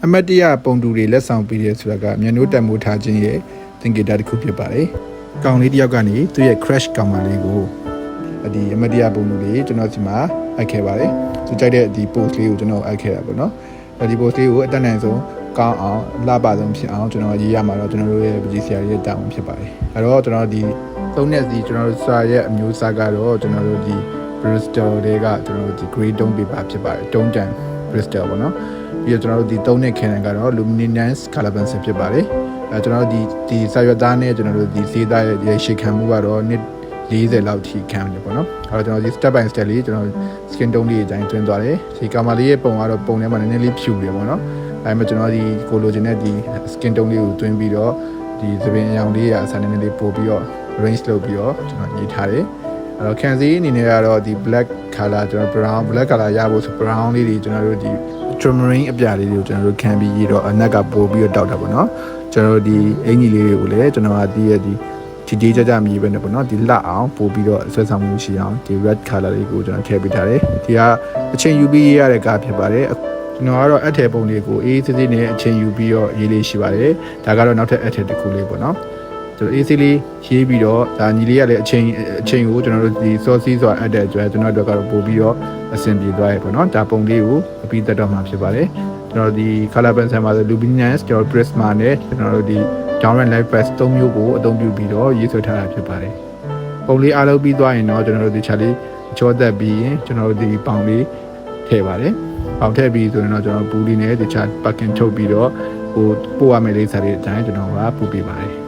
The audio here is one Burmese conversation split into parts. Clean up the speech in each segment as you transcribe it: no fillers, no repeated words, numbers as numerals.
အမတ်တရပုံတူတွေလက်ဆောင်ပေးရဆိုတာကမြန်နိုးတက်မိုးထားခြင်းရဲ့သင်္ကေတတစ်ခုဖြစ်ပါတယ်။ကောင်လေးတစ်ယောက်ကနေသူ့ရဲ့ crush ကောင်မလေးကိုဒီအမတ်တရပုံတူတွေကျွန်တော်ဒီမှာအပ်ခဲ့ပါတယ်။သူကြိုက်တဲ့ဒီ post လေးကိုကျွန်တော်အပ်ခဲ့တာပေါ့နော်။ဒီ post လေးကိုအတက်နိုင်ဆုံးကောင်းအောင်လှပဆုံးဖြစ်အောင်ကျွန်တော်ရေးရမှာတော့ကျွန်တော်တို့ရဲ့ပကြီးဆရာရဲ့တာဝန်ဖြစ်ပါတယ်။အဲတော့ကျွန်တော်ဒီသုံးနဲ့စီကျွန်တော်တို့စာရဲ့အမျိုးအစားကတော့ကျွန်တော်တို့ဒီ Bristol တွေကကျွန်တော်တို့ဒီ grade 3 paper ဖြစ်ပါတယ်။တုံးတန် Bristol ပေါ့နော်။ပြီးတော့ကျွန်တော်တို့ဒီ3နဲ့ Canon ကတော့ luminance color pencil ဖြစ်ပါတယ်။ကျွန်တော်တို့ဒီစာရွက်သားနဲ့ကျွန်တော်တို့ဒီစေးသားရဲ့ရှေ့ခံမှုကတော့နှစ်40လောက်ထိခံတယ်ပေါ့နော်။အဲ့တော့ကျွန်တော်ဒီ step by step လေးကျွန်တော် skin tone လေးအတိုင်းတွင်းသွားတယ်။ဒီကာမလေးရဲ့ပုံကတော့ပုံထဲမှာနည်းနည်းလေးဖြူတယ်ပေါ့နော်။ဒါပေမဲ့ကျွန်တော်ဒီကိုလိုချင်တဲ့ဒီ skin tone လေးကိုတွင်းပြီးတော့ဒီသပင်အရောင်လေးအစားနည်းနည်းလေးပို့ပြီးတော့ range လုပ်ပြီးတော့ကျွန်တော်ရေးထားတယ်။အဲ့တော့ခံစည်းအနေနဲ့ကတော့ဒီ black color ကျွန်တော် brown black color ရဖို့ဆို brown လေးတွေကျွန်တော်တို့ဒီ ultramarine အပြာလေးတွေကိုကျွန်တော်တို့ခံပြီးရေးတော့အနက်ကပို့ပြီးတော့တောက်တာပေါ့နော်ကျွန်တော်တို့ဒီအင်ကြီးလေးတွေကိုလည်းကျွန်တော်ကဒီရဲ့ဒီကြီးကြမြည်ပဲねပေါ့နော်ဒီလှအောင်ပို့ပြီးတော့ဆွဲဆောင်မှုရှိအောင်ဒီ red color လေးကိုကျွန်တော်ထည့်ပေးထားတယ်ဒီကအချိန်ယူပြီးရေးရတဲ့ကားဖြစ်ပါတယ်ကျွန်တော်ကတော့အထည်ပုံလေးကိုအေးစစ်စစ်နဲ့အချိန်ယူပြီးတော့ရေးလေးရှိပါတယ်ဒါကတော့နောက်ထပ်အထည်တစ်ခုလေးပေါ့နော်ကျွန်တော်အေးစစ်လေးရေးပြီးတော့ဒါညီလေးကလည်းအချိန်ကိုကျွန်တော်တို့ဒီ sauce ဆိုတာအပ်တဲ့အတွက်ကျွန်တော်တို့ကတော့ပို့ပြီးတော့အဆင်ပြေသွားရေပေါ့နော်ဒါပုံလေးကိုအပြီးသက်တော့မှာဖြစ်ပါတယ်ကျွန်တော်ဒီ color pencil မှာဆို luminance ကျွန်တော် prisma နဲ့ကျွန်တော်တို့ဒီ down and light press 3မျိုးကိုအသုံးပြုပြီးတော့ရေးဆွဲထားတာဖြစ်ပါတယ်ပုံလေးအားလုံးပြီးသွားရင်တော့ကျွန်တော်တို့ဒီချက်လေးချောသက်ပြီးရင်ကျွန်တော်တို့ဒီပေါင်လေးထည့်ပါတယ်ပေါင်ထည့်ပြီးဆိုရင်တော့ကျွန်တော်ဘူးလေးနဲ့ဒီချက် packing ထုတ်ပြီးတော့ဟိုပို့ရမယ့်လေးစားလေးအတိုင်းကျွန်တော်ကပို့ပေးပါတယ်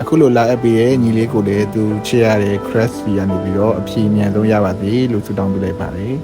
အခုလိုလာအပ်ပြီးရဲ့ညီလေးကိုလည်းသူချစ်ရတဲ့ crush စီကနေပြီးတော့အဖြေအမြန်ဆုံးရပါစေလို့ဆုတောင်းပေးလိုက်ပါတယ်